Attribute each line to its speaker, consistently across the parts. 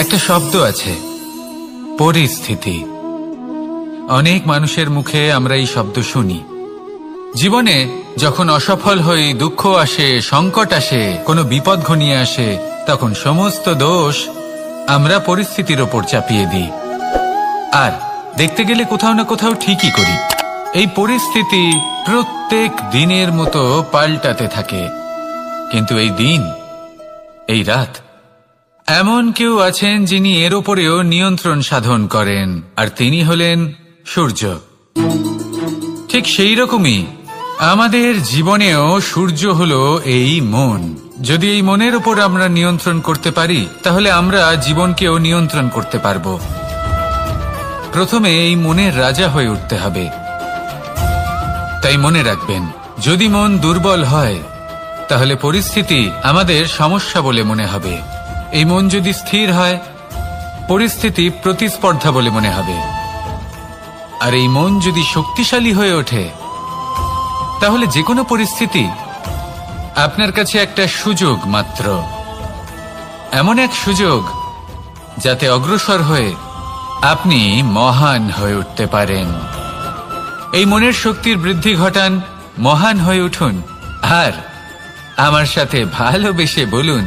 Speaker 1: একটা শব্দ আছে, পরিস্থিতি। অনেক মানুষের মুখে আমরা এই শব্দ শুনি। জীবনে যখন অসফল হই, দুঃখ আসে, সংকট আসে, কোনো বিপদ ঘনিয়ে আসে, তখন সমস্ত দোষ আমরা পরিস্থিতির ওপর চাপিয়ে দিই। আর দেখতে গেলে কোথাও না কোথাও ঠিকই করি। এই পরিস্থিতি প্রত্যেক দিনের মতো পাল্টাতে থাকে, কিন্তু এই দিন, এই রাত, এমন কেউ আছেন যিনি এর ওপরেও নিয়ন্ত্রণ সাধন করেন, আর তিনি হলেন সূর্য। ঠিক সেই রকমই আমাদের জীবনেও সূর্য হলো এই মন। যদি এই মনের উপর আমরা নিয়ন্ত্রণ করতে পারি, তাহলে আমরা জীবনকেও নিয়ন্ত্রণ করতে পারব। প্রথমে এই মনের রাজা হয়ে উঠতে হবে। তাই মনে রাখবেন, যদি মন দুর্বল হয়, তাহলে পরিস্থিতি আমাদের সমস্যা বলে মনে হবে। এই মন যদি স্থির হয়, পরিস্থিতি প্রতিস্পর্ধা বলে মনে হবে। আর এই মন যদি শক্তিশালী হয়ে ওঠে, তাহলে যে কোনো পরিস্থিতি আপনার কাছে একটা সুযোগ মাত্র। এমন এক সুযোগ যাতে অগ্রসর হয়ে আপনি মহান হয়ে উঠতে পারেন। এই মনের শক্তির বৃদ্ধি ঘটান, মহান হয়ে উঠুন, আর আমার সাথে ভালোবেসে বলুন,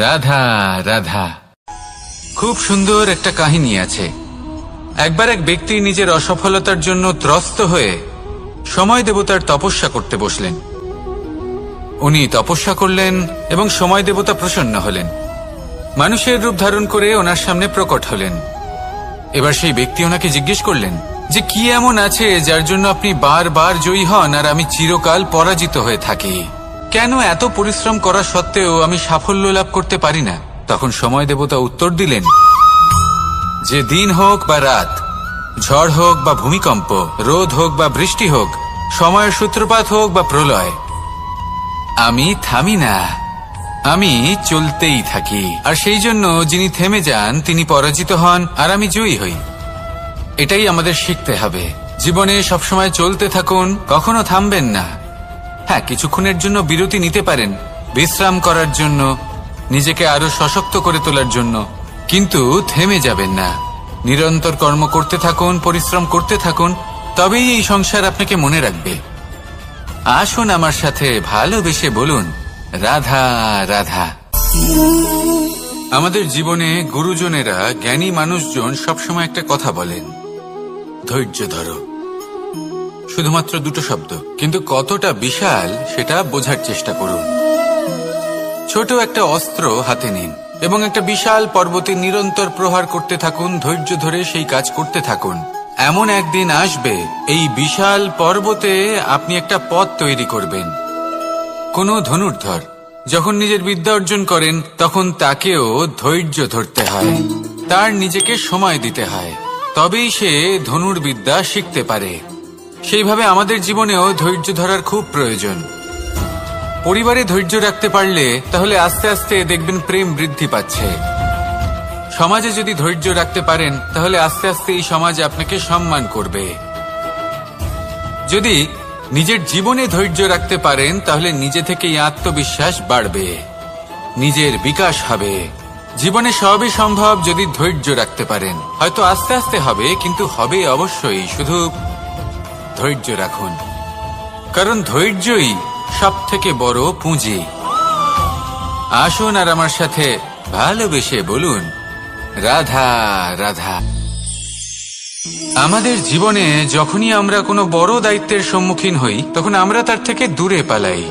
Speaker 1: রাধা রাধা। খুব সুন্দর একটা কাহিনী আছে। একবার এক ব্যক্তি নিজের অসফলতার জন্য ত্রস্ত হয়ে সময় দেবতার তপস্যা করতে বসলেন। উনি তপস্যা করলেন এবং সময় দেবতা প্রসন্ন হলেন। মানুষের রূপ ধারণ করে ওনার সামনে প্রকট হলেন। এবার সেই ব্যক্তি ওনাকে জিজ্ঞেস করলেন যে কি এমন আছে যার জন্য আপনি বারবার জয়ী হন আর আমি চিরকাল পরাজিত হয়ে থাকি? কেন এত পরিশ্রম করা সত্ত্বেও আমি সাফল্য লাভ করতে পারি না? তখন সময় দেবতা উত্তর দিলেন যে দিন হোক বা রাত, ঝড় হোক বা ভূমিকম্প, রোদ হোক বা বৃষ্টি হোক, সময়ের সূত্রপাত হোক বা প্রলয়, আমি থামি না, আমি চলতেই থাকি। আর সেই জন্য যিনি থেমে যান তিনি পরাজিত হন আর আমি জয়ী হই। এটাই আমাদের শিখতে হবে। জীবনে সবসময় চলতে থাকুন, কখনো থামবেন না। হ্যাঁ, কিছুক্ষণের জন্য বিরতি নিতে পারেন, বিশ্রাম করার জন্য, নিজেকে আরো সশক্ত করে তোলার জন্য, কিন্তু থেমে যাবেন না। নিরন্তর কর্ম করতে থাকুন, পরিশ্রম করতে থাকুন, তবেই এই সংসার আপনাকে মনে রাখবে। আসুন আমার সাথে ভালোবেসে বলুন, রাধা রাধা। আমাদের জীবনে গুরুজনেরা, জ্ঞানী মানুষজন সবসময় একটা কথা বলেন, ধৈর্য ধরো। শুধুমাত্র দুটো শব্দ, কিন্তু কতটা বিশাল সেটা বোঝার চেষ্টা করুন। ছোট একটা অস্ত্র হাতে নিন এবং একটা বিশাল পর্বতে নিরন্তর প্রহার করতে থাকুন। ধৈর্য ধরে সেই কাজ করতে থাকুন। এমন একদিন আসবে, এই বিশাল পর্বতে আপনি একটা পথ তৈরি করবেন। কোনো ধনুর্ধর যখন নিজের বিদ্যা অর্জন করেন, তখন তাকেও ধৈর্য ধরতে হয়, তার নিজেকে সময় দিতে হয়, তবেই সে ধনুর্বিদ্যা শিখতে পারে। সেইভাবে আমাদের জীবনেও ধৈর্য ধরার খুব প্রয়োজন। পরিবারে ধৈর্য রাখতে পারলে তাহলে আস্তে আস্তে দেখবেন প্রেম বৃদ্ধি পাচ্ছে। সমাজে যদি ধৈর্য রাখতে পারেন, তাহলে আস্তে আস্তে এই সমাজ আপনাকে সম্মান করবে। যদি নিজের জীবনে ধৈর্য রাখতে পারেন, তাহলে নিজে থেকেই আত্মবিশ্বাস বাড়বে, নিজের বিকাশ হবে। জীবনে সবই সম্ভব যদি ধৈর্য রাখতে পারেন। হয়তো আস্তে আস্তে হবে, কিন্তু হবে অবশ্যই। শুধু ধৈর্য রাখুন, কারণ ধৈর্যই সব থেকে বড় পুঁজি। আসুন আর আমার সাথে ভালোবেসে বলুন, রাধা রাধা। আমাদের জীবনে যখনই আমরা কোনো বড় দায়িত্বের সম্মুখীন হই, তখন আমরা তার থেকে দূরে পালাই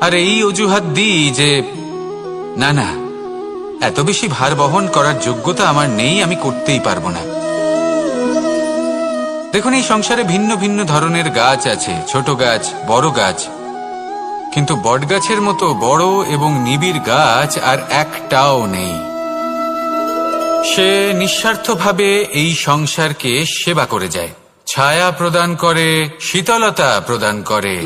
Speaker 1: আর এই অজুহাত দিই যে না না, এত বেশি ভার বহন করার যোগ্যতা আমার নেই, আমি করতেই পারবো না। দেখুন, এই সংসারে ভিন্ন ভিন্ন ধরনের গাছ আছে, ছোট গাছ, বড় গাছ, কিন্তু বটগাছের মতো বড় এবং নিবিড় গাছ আর একটাও নেই। সে নিঃস্বার্থভাবে এই সংসারকে সেবা করে যায়, ছায়া প্রদান করে, শীতলতা প্রদান করে।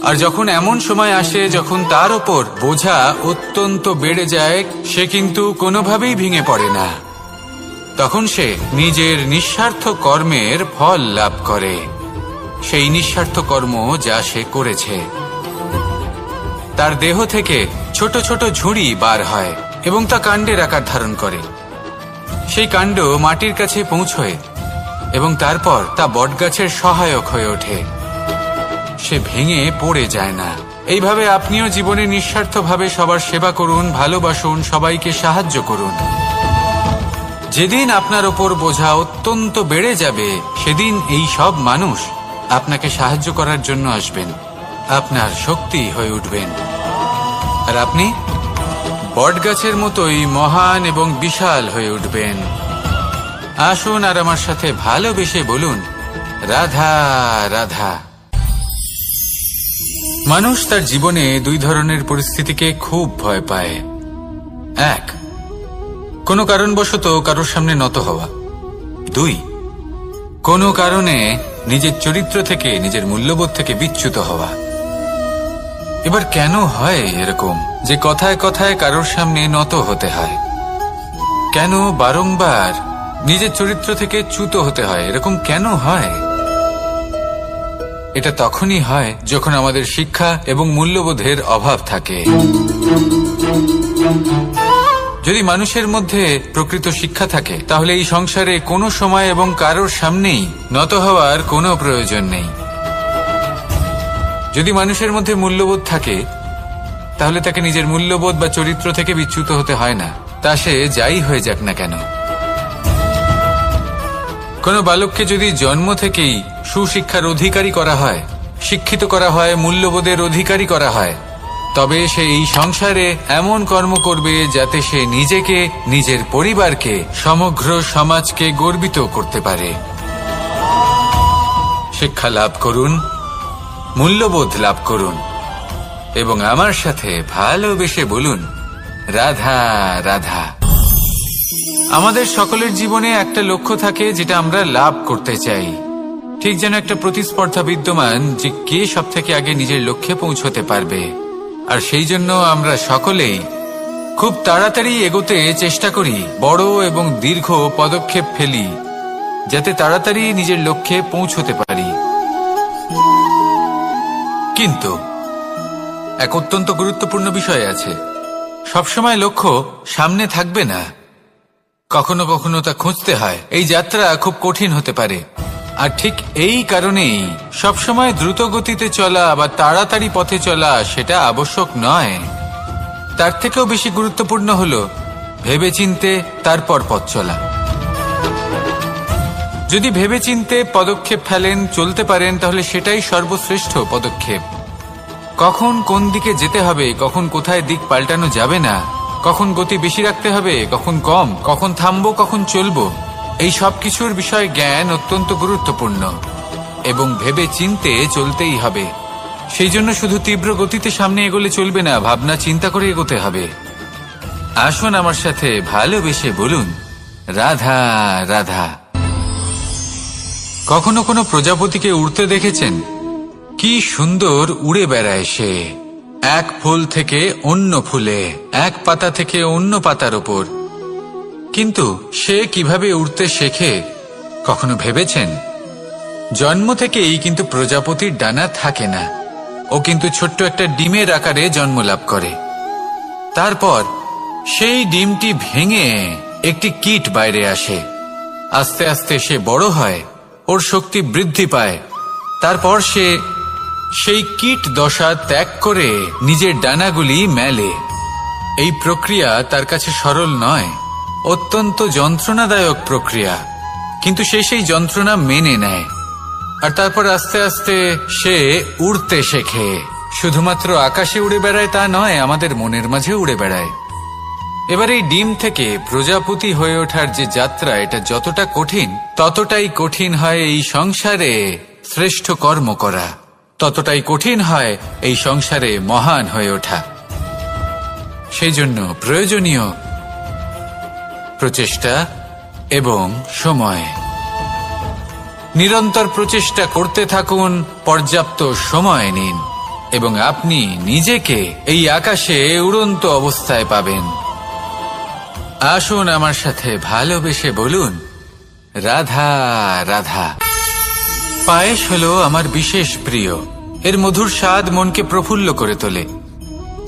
Speaker 1: আর যখন এমন সময় আসে যখন তার ওপর বোঝা অত্যন্ত বেড়ে যায়, সে কিন্তু কোনোভাবেই ভেঙে পড়ে না। তখন সে নিজের নিঃস্বার্থ কর্মের ফল লাভ করে, সেই নিঃস্বার্থ কর্ম যা সে করেছে। তার দেহ থেকে ছোট ছোট ঝুড়ি বার হয় এবং তা কাণ্ডের আকার ধারণ করে। সেই কাণ্ড মাটির কাছে পৌঁছয় এবং তারপর তা বটগাছের সহায়ক হয়ে ওঠে। সে ভেঙে পড়ে যায় না। এইভাবে আপনিও জীবনে নিঃস্বার্থভাবে সবার সেবা করুন, ভালোবাসুন, সবাইকে সাহায্য করুন। যেদিন আপনার ওপর বোঝা অত্যন্ত বেড়ে যাবে, সেদিন এই সব মানুষ আপনাকে সাহায্য করার জন্য আসবেন, আপনার শক্তি হয়ে উঠবেন, আর আপনি বটগাছের মতোই মহান এবং বিশাল হয়ে উঠবেন। আসুন আর আমার সাথে ভালোবেসে বলুন, রাধা রাধা। মানুষ তার জীবনে দুই ধরনের পরিস্থিতিকে খুব ভয় পায়। এক, কোনো কারণবশত কারোর সামনে নত হওয়া। দুই, কোনো কারণে নিজের চরিত্র থেকে, নিজের মূল্যবোধ থেকে বিচ্যুত হওয়া। এবার কেন হয় এরকম যে কথায় কথায় কারোর সামনে নত হতে হয়? কেন বারংবার নিজের চরিত্র থেকে চ্যুত হতে হয়? এরকম কেন হয়? এটা তখনই হয় যখন আমাদের শিক্ষা এবং মূল্যবোধের অভাব থাকে। যদি মানুষের মধ্যে প্রকৃত শিক্ষা থাকে, তাহলে এই সংসারে কোনো সময় এবং কারোর সামনেই নত হওয়ার কোনো প্রয়োজন নেই। যদি মানুষের মধ্যে মূল্যবোধ থাকে, তাহলে তাকে নিজের মূল্যবোধ বা চরিত্র থেকে বিচ্যুত হতে হয় না, তা সে যাই হয়ে যাক না কেন। কোনো বালককে যদি জন্ম থেকেই সুশিক্ষার অধিকারী করা হয়, শিক্ষিত করা হয়, মূল্যবোধের অধিকারী করা হয়, তবে সে এই সংসারে এমন কর্ম করবে যাতে সে নিজেকে, নিজের পরিবারকে, সমগ্র সমাজকে গর্বিত করতে পারে। শিক্ষা লাভ করুন, মূল্যবোধ লাভ করুন এবং আমার সাথে ভালোবেসে বলুন, রাধা রাধা। আমাদের সকলের জীবনে একটা লক্ষ্য থাকে যেটা আমরা লাভ করতে চাই। ঠিক যেন একটা প্রতিস্পর্ধা বিদ্যমান যে কে সব থেকে আগে নিজের লক্ষ্যে পৌঁছতে পারবে। আর সেই জন্য আমরা সকলেই খুব তাড়াতাড়ি এগোতে চেষ্টা করি, বড় এবং দীর্ঘ পদক্ষেপ ফেলি যাতে তাড়াতাড়ি নিজের লক্ষ্যে পৌঁছতে পারি। কিন্তু এক অত্যন্ত গুরুত্বপূর্ণ বিষয় আছে, সবসময় লক্ষ্য সামনে থাকবে না, কখনো কখনো তা খুঁজতে হয়। এই যাত্রা খুব কঠিন হতে পারে, আর ঠিক এই কারণেই সবসময় দ্রুত গতিতে চলা বা তাড়াতাড়ি পথে চলা সেটা আবশ্যক নয়। তার থেকেও বেশি গুরুত্বপূর্ণ হলো ভেবেচিন্তে তারপর পথ চলা। যদি ভেবেচিন্তে পদক্ষেপ ফেলেন, চলতে পারেন, তাহলে সেটাই সর্বশ্রেষ্ঠ পদক্ষেপ। কখন কোন দিকে যেতে হবে, কখন কোথায় দিক পাল্টানো যাবে না, কখন গতি বেশি রাখতে হবে, কখন কম, কখন থামবো, কখন চলবো, এই সব কিছুর বিষয় জ্ঞান অত্যন্ত গুরুত্বপূর্ণ এবং ভেবে চিন্তে চলতেই হবে। সেই জন্য শুধু তীব্র গতিতে সামনে এগোলে চলবে না, ভাবনা চিন্তা করে এগোতে হবে। আসুন আমার সাথে ভালোবেসে বলুন, রাধা রাধা। কখনো কোনো প্রজাপতিকে উড়তে দেখেছেন? কি সুন্দর উড়ে বেড়ায় সে, এক ফুল থেকে অন্য ফুলে, এক পাতা থেকে অন্য পাতার ওপর। কিন্তু সে কিভাবে উড়তে শেখে কখনো ভেবেছেন? জন্ম থেকেই কিন্তু প্রজাপতির ডানা থাকে না, ও কিন্তু ছোট্ট একটা ডিমের আকারে জন্ম লাভ করে। তারপর সেই ডিমটি ভেঙে একটি কীট বাইরে আসে। আস্তে আস্তে সে বড় হয়, ওর শক্তি বৃদ্ধি পায়। তারপর সে সেই কীট দশা ত্যাগ করে নিজের ডানাগুলি মেলে। এই প্রক্রিয়া তার কাছে সরল নয়, অত্যন্ত যন্ত্রণাদায়ক প্রক্রিয়া, কিন্তু সে সেই যন্ত্রণা মেনে নেয়। আর তারপর আস্তে আস্তে সে উড়তে শেখে। শুধুমাত্র আকাশে উড়ে বেড়ায় তা নয়, আমাদের মনের মাঝে উড়ে বেড়ায়। এবার এই ডিম থেকে প্রজাপতি হয়ে ওঠার যে যাত্রা, এটা যতটা কঠিন, ততটাই কঠিন হয় এই সংসারে শ্রেষ্ঠ কর্ম করা, ততটাই কঠিন হয় এই সংসারে মহান হয়ে ওঠা। সেই জন্য প্রয়োজনীয় প্রচেষ্টা এবং সময়। নিরন্তর প্রচেষ্টা করতে থাকুন, পর্যাপ্ত সময় নিন এবং আপনি নিজেকে এই আকাশে উড়ন্ত অবস্থায় পাবেন। আসুন আমার সাথে ভালোবেসে বলুন, রাধা রাধা। পায়েস হলো আমার বিশেষ প্রিয়। এর মধুর স্বাদ মনকে প্রফুল্ল করে তোলে।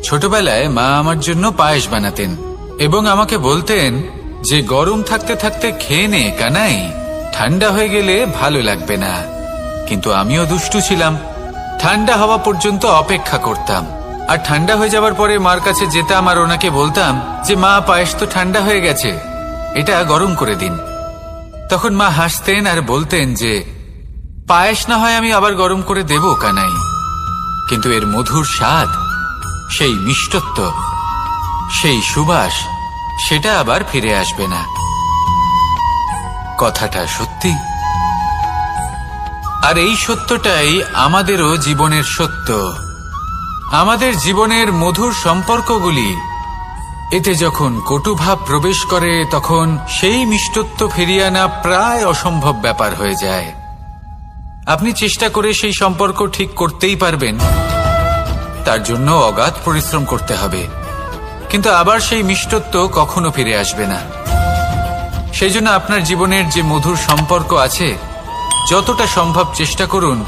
Speaker 1: ছোটবেলায় মা আমার জন্য পায়েস বানাতেন এবং আমাকে বলতেন যে গরম থাকতে থাকতে খেয়ে নে কানাই, ঠান্ডা হয়ে গেলে ভালো লাগবে না। কিন্তু আমিও দুষ্টু ছিলাম, ঠান্ডা হওয়া পর্যন্ত অপেক্ষা করতাম, আর ঠান্ডা হয়ে যাবার পরে মার কাছে যেতাম আর ওনাকে বলতাম যে মা, পায়েস তো ঠান্ডা হয়ে গেছে, এটা গরম করে দিন। তখন মা হাসতেন আর বলতেন যে পায়েস না হয় আমি আবার গরম করে দেব কানাই, কিন্তু এর মধুর স্বাদ, সেই মিষ্টত্ব, সেই সুবাস, সেটা আবার ফিরে আসবে না। কথাটা সত্যি। আর এই সত্যটাই আমাদেরও জীবনের সত্য। আমাদের জীবনের মধুর সম্পর্কগুলি, এতে যখন কটুভাব প্রবেশ করে তখন সেই মিষ্টত্ব ফিরিয়ে আনা প্রায় অসম্ভব ব্যাপার হয়ে যায়। আপনি চেষ্টা করে সেই সম্পর্ক ঠিক করতেই পারবেন, তার জন্য অগাধ পরিশ্রম করতে হবে, কিন্তু আবার সেই মিষ্টত্ব কখনো ফিরে আসবে না। সেই জন্য আপনার জীবনের যে মধুর সম্পর্ক আছে, যতটা সম্ভব চেষ্টা করুন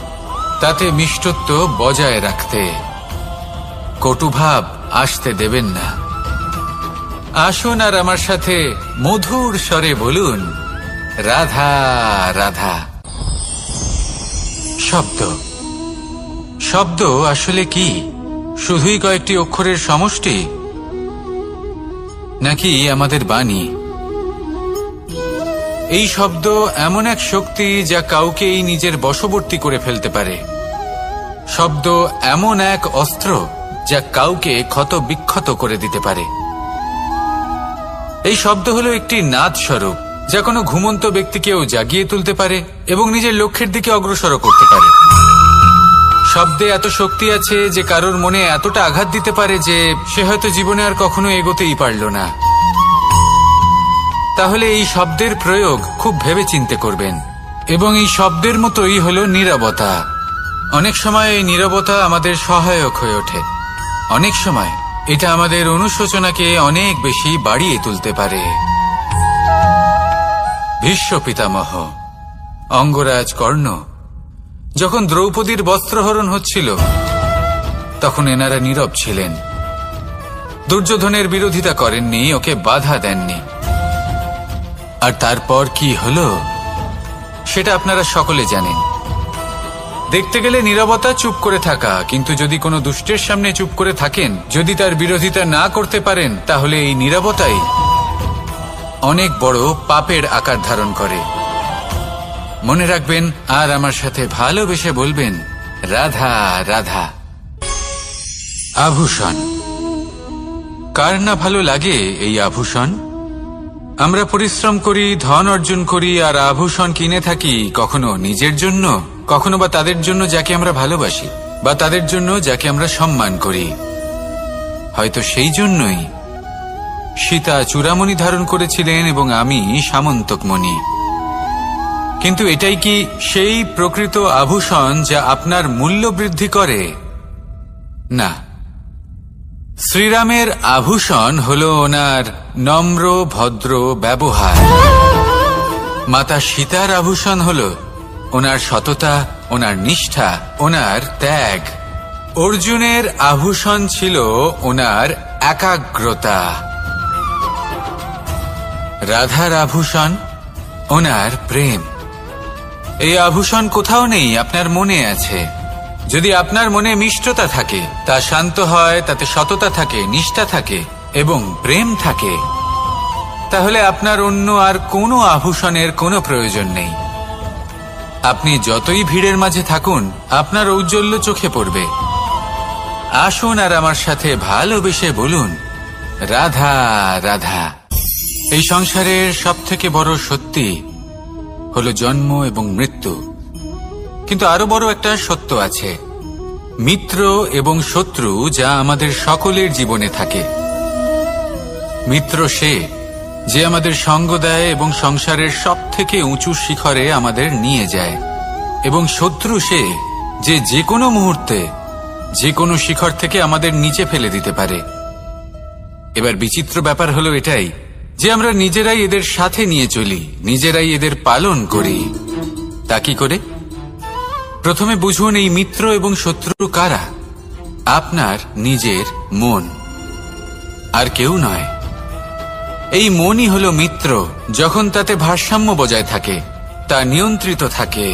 Speaker 1: তাতে মিষ্টত্ব বজায় রাখতে। কটুভাব আসতে দেবেন না। আসুন আর আমার সাথে মধুর স্বরে বলুন, রাধা রাধা। শব্দ, শব্দ আসলে কি? শুধুই কয়েকটি অক্ষরের সমষ্টি, নাকি আমাদের বাণী? এই শব্দ এমন এক শক্তি যা কাউকেই নিজের বশবর্তী করে ফেলতে পারে। শব্দ এমন এক অস্ত্র যা কাউকে ক্ষত বিক্ষত করে দিতে পারে। এই শব্দ হলো একটি নাদ স্বরূপ, যা কোনো ঘুমন্ত ব্যক্তিকেও জাগিয়ে তুলতে পারে এবং নিজের লক্ষ্যের দিকে অগ্রসর করতে পারে। শব্দে এত শক্তি আছে যে কারোর মনে এতটা আঘাত দিতে পারে যে সে হয়তো জীবনে আর কখনো এগোতেই পারল না। তাহলে এই শব্দের প্রয়োগ খুব ভেবে চিন্তে করবেন। এবং এই শব্দের মতোই হলো নীরবতা। অনেক সময় এই নীরবতা আমাদের সহায়ক হয়ে ওঠে, অনেক সময় এটা আমাদের অনুশোচনাকে অনেক বেশি বাড়িয়ে তুলতে পারে। ভীষ্ম পিতামহ, অঙ্গরাজ কর্ণ, যখন দ্রৌপদীর বস্ত্রহরণ হচ্ছিল তখন এনারা নীরব ছিলেন। দুর্যোধনের বিরোধিতা করেননি, ওকে বাধা দেননি। আর তারপর কি হলো সেটা আপনারা সকলে জানেন। দেখতে গেলে নীরবতা চুপ করে থাকা, কিন্তু যদি কোনো দুষ্টের সামনে চুপ করে থাকেন, যদি তার বিরোধিতা না করতে পারেন, তাহলে এই নীরবতাই অনেক বড় পাপের আকার ধারণ করে। মনে রাখবেন আর আমার সাথে ভালোবেসে বলবেন, রাধা রাধা। আভূষণ, কার না ভালো লাগে এই আভূষণ? আমরা পরিশ্রম করি, ধন অর্জন করি আর আভূষণ কিনে থাকি, কখনো নিজের জন্য, কখনো বা তাদের জন্য যাকে আমরা ভালোবাসি, বা তাদের জন্য যাকে আমরা সম্মান করি। হয়তো সেই জন্যই সীতা চূড়ামণি ধারণ করেছিলেন এবং আমি সামন্তকমণি। কিন্তু এটাই কি সেই প্রকৃত আভূষণ যা আপনার মূল্য বৃদ্ধি করে? না। শ্রীরামের আভূষণ হল ওনার নম্র ভদ্র ব্যবহার। মাতা সীতার আভূষণ হল ওনার সততা, ওনার নিষ্ঠা, ওনার ত্যাগ। অর্জুনের আভূষণ ছিল ওনার একাগ্রতা। রাধার আভূষণ ওনার প্রেম। এই আভূষণ কোথাও নেই, আপনার মনে আছে। যদি আপনার মনে মিষ্টতা থাকে, তা শান্ত হয়, তাতে সততা থাকে, নিষ্ঠা থাকে এবং প্রেম থাকে, তাহলে আপনার অন্য আর কোনো আভূষণের কোনো প্রয়োজন নেই। আপনি যতই ভিড়ের মাঝে থাকুন, আপনার ঔজ্জ্বল্য চোখে পড়বে। আসুন আর আমার সাথে ভালোবেসে বলুন, রাধা রাধা। এই সংসারের সবথেকে বড় সত্যি হলো জন্ম এবং মৃত্যু, কিন্তু আরো বড় একটা সত্য আছে, মিত্র এবং শত্রু, যা আমাদের সকলের জীবনে থাকে। মিত্র সে যে আমাদের সঙ্গ দেয় এবং সংসারের সবথেকে উঁচু শিখরে আমাদের নিয়ে যায়, এবং শত্রু সে যে যে কোনো মুহূর্তে যে কোনো শিখর থেকে আমাদের নিচে ফেলে দিতে পারে। এবার বিচিত্র ব্যাপার হলো এটাই যে আমরা নিজেরাই এদের সাথে নিয়ে চলি, নিজেরাই এদের পালন করি। তা কি করে? প্রথমে বুঝুন এই মিত্র এবং শত্রু কারা। আপনার নিজের মন, আর কেউ নয়। এই মনই হলো মিত্র। যখন তাতে ভারসাম্য বজায় থাকে, তা নিয়ন্ত্রিত থাকে,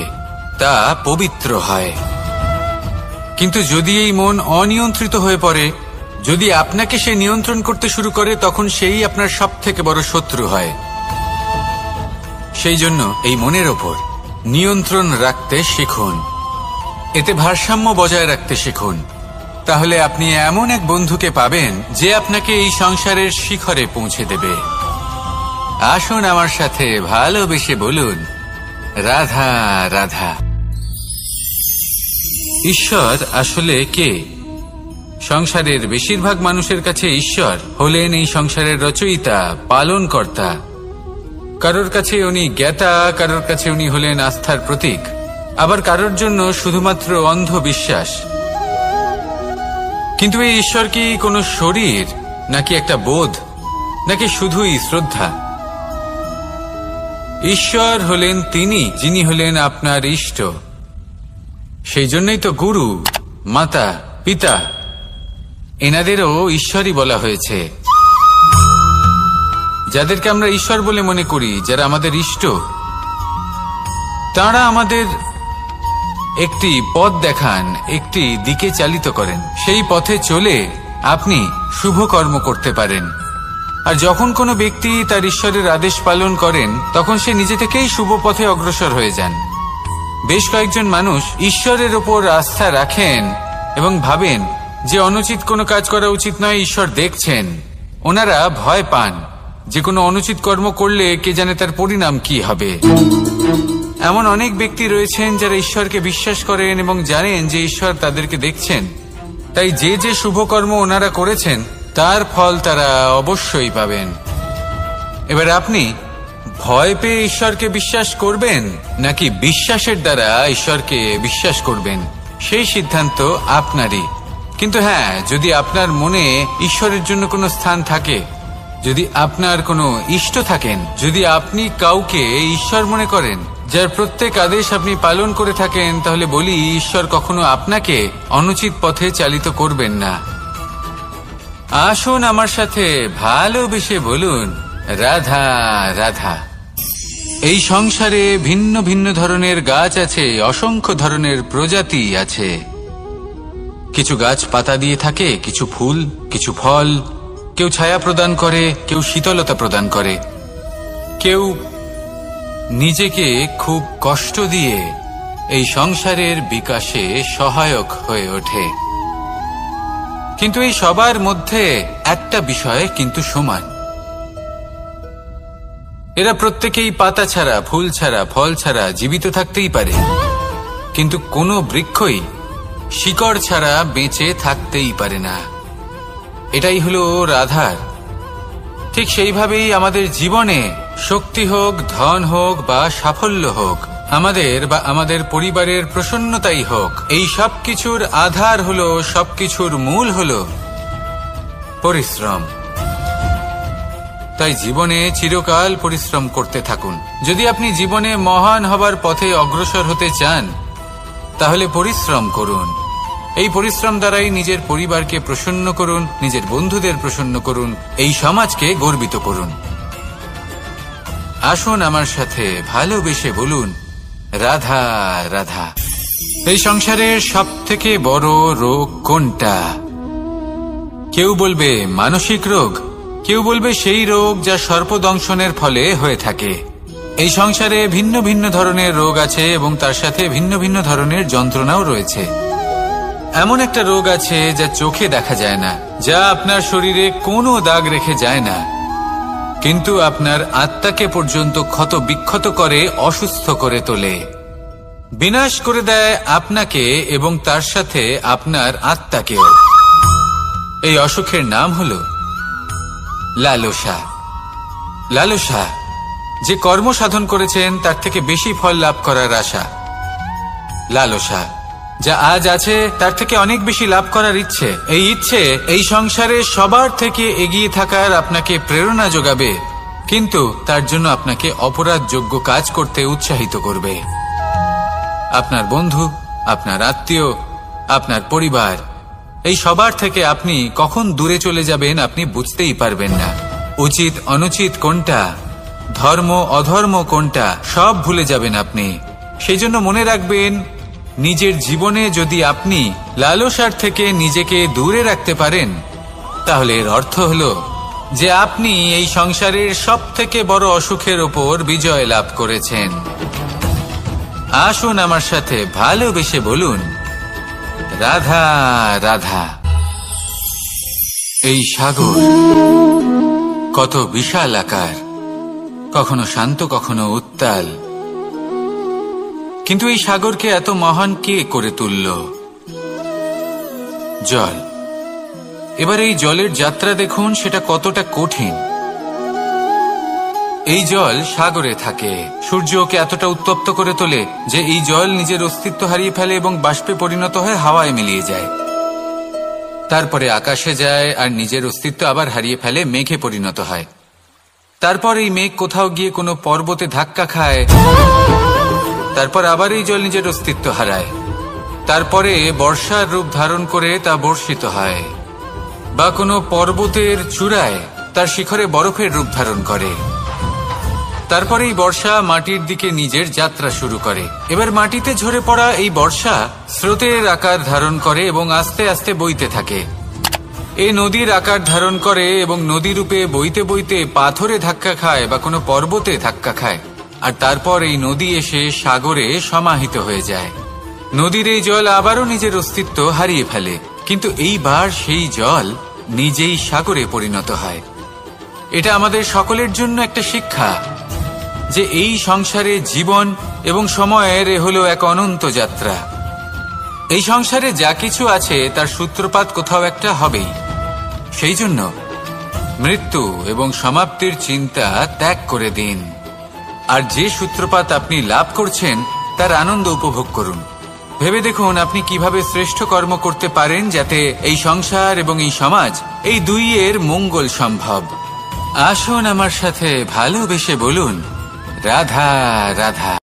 Speaker 1: তা পবিত্র হয়। কিন্তু যদি এই মন অনিয়ন্ত্রিত হয়ে পড়ে, যদি আপনাকে সে নিয়ন্ত্রণ করতে শুরু করে, তখন সেই আপনার সবথেকে বড় শত্রু হয়। সেই জন্য এই মনের ওপর নিয়ন্ত্রণ রাখতে শিখুন, এতে ভারসাম্য বজায় রাখতে শিখুন। তাহলে আপনি এমন এক বন্ধুকে পাবেন যে আপনাকে এই সংসারের শিখরে পৌঁছে দেবে। আসুন আমার সাথে ভালোবেসে বলুন, রাধা রাধা। ঈশ্বর আসলে কে? সংসারের বেশিরভাগ মানুষের কাছে ঈশ্বর হলেন এই সংসারের রচয়িতা, পালনকর্তা। কারোর কাছে উনি জ্ঞাতা, কারোর কাছে উনি হলেন আস্থার প্রতীক, আবার কারোর জন্য শুধুমাত্র অন্ধ বিশ্বাস। কিন্তু এই ঈশ্বর কি কোনো শরীর, নাকি একটা বোধ, নাকি শুধুই শ্রদ্ধা? ঈশ্বর হলেন তিনি যিনি হলেন আপনার ইষ্ট। সেই জন্যই তো গুরু, মাতা, পিতা এনাদেরও ঈশ্বরই বলা হয়েছে। যাদেরকে আমরা ঈশ্বর বলে মনে করি, যারা আমাদের ইষ্ট, তারা আমাদের একটি পথ দেখান, একটি দিকে চালিত করেন। সেই পথে চলে আপনি শুভ কর্ম করতে পারেন। আর যখন কোনো ব্যক্তি তার ঈশ্বরের আদেশ পালন করেন, তখন সে নিজে থেকেই শুভ পথে অগ্রসর হয়ে যান। বেশ কয়েকজন মানুষ ঈশ্বরের ওপর আস্থা রাখেন এবং ভাবেন যে অনুচিত কোনো কাজ করা উচিত নয়, ঈশ্বর দেখছেন। ওনারা ভয় পান যে কোনো অনুচিত কর্ম করলে কে জানে তার পরিণাম কি হবে। এমন অনেক ব্যক্তি রয়েছেন যারা ঈশ্বরকে বিশ্বাস করেন এবং জানেন যে ঈশ্বর তাদেরকে দেখছেন। তাই যে যে শুভ কর্ম ওনারা করেছেন তার ফল তারা অবশ্যই পাবেন। এবার আপনি ভয় পেয়ে ঈশ্বরকে বিশ্বাস করবেন, নাকি বিশ্বাসের দ্বারা ঈশ্বরকে বিশ্বাস করবেন, সেই সিদ্ধান্ত আপনারই। কিন্তু হ্যাঁ, যদি আপনার মনে ঈশ্বরের জন্য কোনো স্থান থাকে, যদি আপনার কোনো ইষ্ট থাকেন, যদি আপনি কাউকে ঈশ্বর মনে করেন, যার প্রত্যেক আদেশ আপনি পালন করে থাকেন, তাহলে বলি, ঈশ্বর কখনো আপনাকে অনুচিত পথে চালিত করবেন না। আসুন আমার সাথে ভালোবেসে বলুন, রাধা রাধা। এই সংসারে ভিন্ন ভিন্ন ধরনের গাছ আছে, অসংখ্য ধরনের প্রজাতি আছে। কিছু গাছ পাতা দিয়ে থাকে, কিছু ফুল, কিছু ফল। কেউ ছায়া প্রদান করে, কেউ শীতলতা প্রদান করে, কেউ নিজেকে খুব কষ্ট দিয়ে এই সংসারের বিকাশে সহায়ক হয়ে ওঠে। কিন্তু এই সবার মধ্যে একটা বিষয় কিন্তু সমান, এরা প্রত্যেকেই পাতা ছাড়া, ফুল ছাড়া, ফল ছাড়া জীবিত থাকতেই পারে, কিন্তু কোনো বৃক্ষই শিকড় ছাড়া বেঁচে থাকতেই পারে না। এটাই হলো রাধার। ঠিক সেইভাবেই আমাদের জীবনে শক্তি হোক, ধন হোক বা সাফল্য হোক, আমাদের বা আমাদের পরিবারের প্রসন্নতাই হোক, এই সব কিছুর আধার হলো, সবকিছুর মূল হলো পরিশ্রম। তাই জীবনে চিরকাল পরিশ্রম করতে থাকুন। যদি আপনি জীবনে মহান হবার পথে অগ্রসর হতে চান, তাহলে পরিশ্রম করুন। এই পরিশ্রম দ্বারাই নিজের পরিবারকে প্রসন্ন করুন, নিজের বন্ধুদের প্রসন্ন করুন, এই সমাজকে গর্বিত করুন। আসুন আমার সাথে ভালোবেসে বলুন, রাধা রাধা। এই সংসারের সব থেকে বড় রোগ কোনটা? কেউ বলবে মানসিক রোগ, কেউ বলবে সেই রোগ যা সর্পদংশনের ফলে হয়ে থাকে। এই সংসারে ভিন্ন ভিন্ন ধরনের রোগ আছে এবং তার সাথে ভিন্ন ভিন্ন ধরনের যন্ত্রণাও রয়েছে। এমন একটা রোগ আছে যা চোখে দেখা যায় না, যা আপনার শরীরে কোনো দাগ রেখে যায় না, কিন্তু আপনার আত্মাকে পর্যন্ত ক্ষত বিক্ষত করে, অসুস্থ করে তোলে, বিনাশ করে দেয় আপনাকে এবং তার সাথে আপনার আত্মাকেও। এই অসুখের নাম হলো লালসা। লালসা, যে কর্ম সাধন করেছেন তার থেকে বেশি ফল লাভ করার আশা। লালসা, যা আজ আছে তার থেকে অনেক বেশি লাভ করার ইচ্ছে। এই ইচ্ছে এই সংসারে সবার থেকে এগিয়ে থাকার আপনাকে প্রেরণা যোগাবে, কিন্তু তার জন্য আপনাকে অপরাধযোগ্য কাজ করতে উৎসাহিত করবে। আপনার বন্ধু, আপনার আত্মীয়, আপনার পরিবার, এই সবার থেকে আপনি কখন দূরে চলে যাবেন আপনি বুঝতেই পারবেন না। উচিত অনুচিত কোনটা, ধর্ম অধর্ম কোনটা, সব ভুলে যাবেন আপনি। সেই জন্য মনে রাখবেন, নিজের জীবনে যদি আপনি লালসার থেকে নিজেকে দূরে রাখতে পারেন, তাহলে এর অর্থ হলো যে আপনি এই সংসারের সব থেকে বড় অসুখের ওপর বিজয় লাভ করেছেন। আসুন আমার সাথে ভালোবেসে বলুন, রাধা রাধা। এই সাগর কত বিশাল আকার, কখনো শান্ত কখনো উত্তাল, কিন্তু এই সাগরকে এত মহান কে করে তুলল? জল। এবার এই জলের যাত্রা দেখুন, সেটা কতটা কঠিন। এই জল সাগরে থাকে, সূর্য ওকে এতটা উত্তপ্ত করে তোলে যে এই জল নিজের অস্তিত্ব হারিয়ে ফেলে এবং বাষ্পে পরিণত হয়ে হাওয়ায় মিলিয়ে যায়। তারপরে আকাশে যায় আর নিজের অস্তিত্ব আবার হারিয়ে ফেলে, মেঘে পরিণত হয়। তারপর এই মেঘ কোথাও গিয়ে কোনো পর্বতে ধাক্কা খায়, তারপর আবার এই জল নিজের অস্তিত্ব হারায়। তারপরে বর্ষার রূপ ধারণ করে তা বর্ষিত হয়, বা কোনো পর্বতের চূড়ায় তার শিখরে বরফের রূপ ধারণ করে। তারপরে এই বর্ষা মাটির দিকে নিজের যাত্রা শুরু করে। এবার মাটিতে ঝরে পড়া এই বর্ষা স্রোতের আকার ধারণ করে এবং আস্তে আস্তে বইতে থাকে। এই নদীর আকার ধারণ করে এবং নদী রূপে বইতে বইতে পাথরে ধাক্কা খায় বা কোনো পর্বতে ধাক্কা খায়, আর তারপর এই নদী এসে সাগরে সমাহিত হয়ে যায়। নদীর এই জল আবারও নিজের অস্তিত্ব হারিয়ে ফেলে, কিন্তু এইবার সেই জল নিজেই সাগরে পরিণত হয়। এটা আমাদের সকলের জন্য একটা শিক্ষা যে এই সংসারে জীবন এবং সময়ের হলো এক অনন্ত যাত্রা। এই সংসারে যা কিছু আছে তার সূত্রপাত কোথাও একটা হবেই। সেই জন্য মৃত্যু এবং সমাপ্তির চিন্তা ত্যাগ করে দিন, আর যে সূত্রপাত আপনি লাভ করছেন তার আনন্দ উপভোগ করুন। ভেবে দেখুন আপনি কিভাবে শ্রেষ্ঠ কর্ম করতে পারেন যাতে এই সংসার এবং এই সমাজ, এই দুইয়ের মঙ্গল সম্ভব। আসুন আমার সাথে ভালোবেসে বলুন, রাধা রাধা।